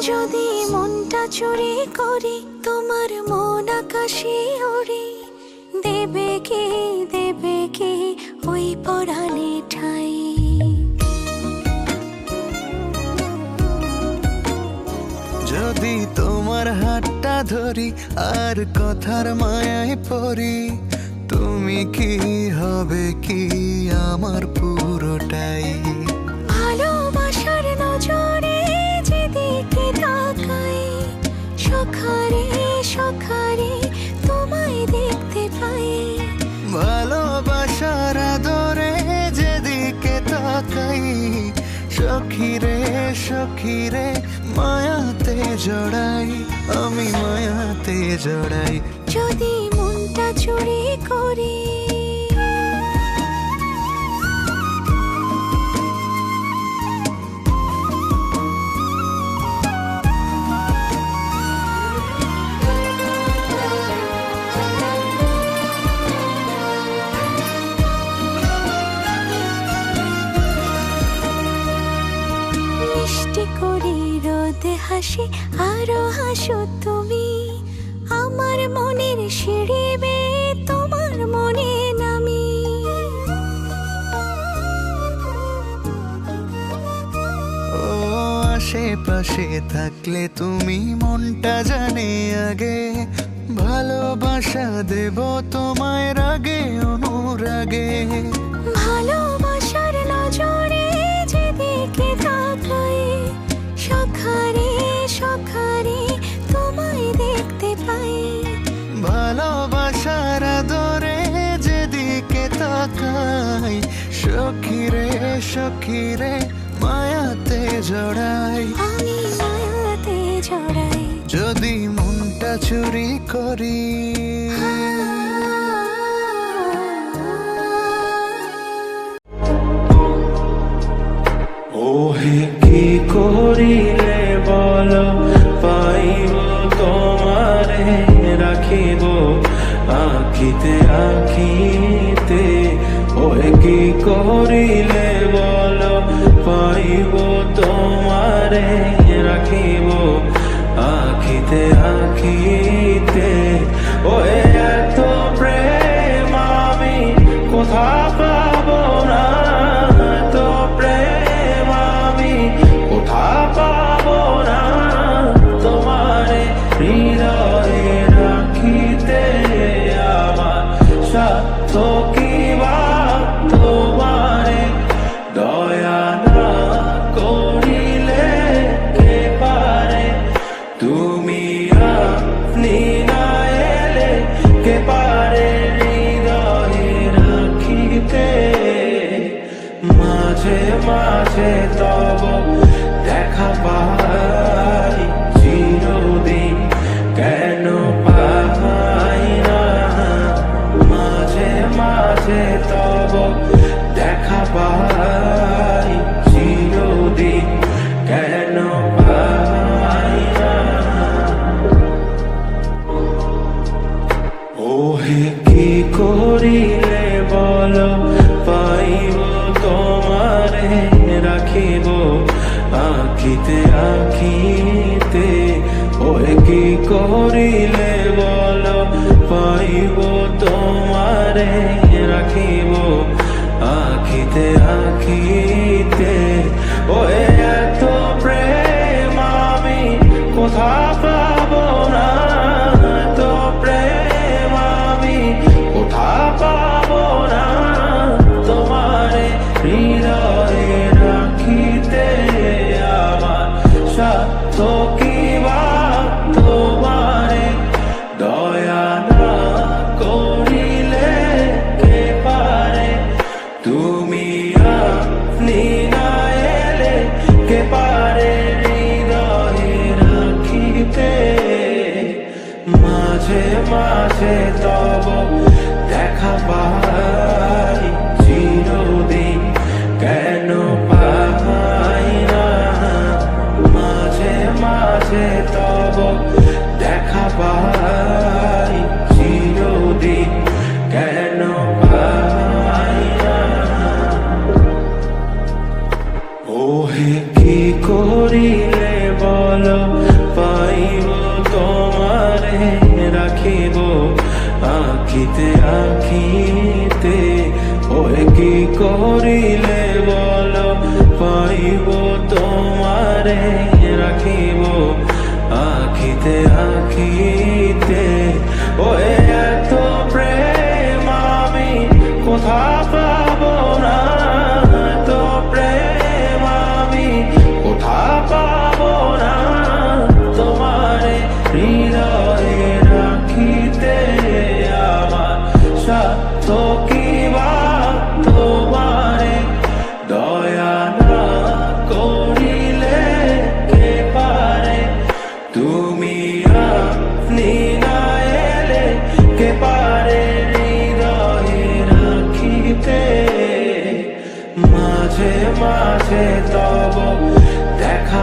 যদি মনটা চুরি করি তোমার মন আকাশে ওড়ে, দেবে কি ওই পরাণে ঠাই। যদি তোমার হাতটা ধরি আর কথার মায়ায় পড়ি, তুমি কি হবে কি আমার পুরোটাই। ভালোবাসার নজরে যেদিকে তাকাই, সখারে সখারে তোমায় দেখতে পাই। ভালোবাসার আদরে যেদিকে তাকাই, সখিরে সখিরে মায়াতে জড়াই, আমি মায়াতে জড়াই। যদি মনটা চুরি করি মিষ্টি করি রোদে হাসি, আরো হাসো তুমি। আমার মনের সিঁড়ি বেয়ে তোমার মনে নামি। ও আশেপাশে থাকলে তুমি মনটা জানে আগে, ভালোবাসা দেব তোমায় রাগে অনুরাগে। ভালোবাসার নজরে যেদিকে তাকাই, সখারে সখারে তোমায় দেখতে পাই। ভালোবাসার আদরে যেদিকে তাকাই, সখিরে সখিরে মায়াতে জড়াই, আমি মায়াতে জড়াই। যদি মনটা চুরি করি। ওহে কি করিলে বলো পাইব তোমারে, রাখিব আখিতে আখিতে। ওহে কি করিলে বলো পাইব তোমারে, রাখিব আখিতে আখিতে। ওহে এত প্রেম আমি কোথা পাবো না, এত প্রেম আমি কোথা পাবো না। তোমারে হৃদয়ে রাখিতে আমার সাধ্য কি বা, তোমারে দয়া না করিলে কে পারে। তুমি আপনি না এলে কে পারে হৃদয়ে রাখিতে। মাঝে মাঝে তব দেখা পাই, চিরদিন কেন পাই না। মাঝে মাঝে তব দেখা পাই, চিরদিন কেন পাই না। ওহে কি করিলে বলো পাইব তোমারে, রাখিব আখিতে আখিতে। ওহে কি করিলে বলো পাইব তোমারে, রাখিব আখিতে আখিতে। ওহে এত প্রেম আমি কোথা পাবো না, এত প্রেম আমি কোথা পাবো না। তোমারে হৃদয়ে রাখিতে আমার সাধ্য কি বা, তোমারে দয়া না করিলে কে পারে। তুমি আপনি না এলে আখিতে আখিতে ওই কি করিলে বলো পাইব তোমারে রাখিব আখিতে আখিতে ওই এত প্রেম আমি কোথা পাবো না এত প্রেম আমি কোথা পাবো না তোমারে হৃদয়ে রাখিতে আমার সাধ্য কি বা তোমারে দয়া না করিলে কে পারে তুমি আপনি না এলে কে পারে হৃদয়ে রাখিতে মাঝে মাঝে তব দেখা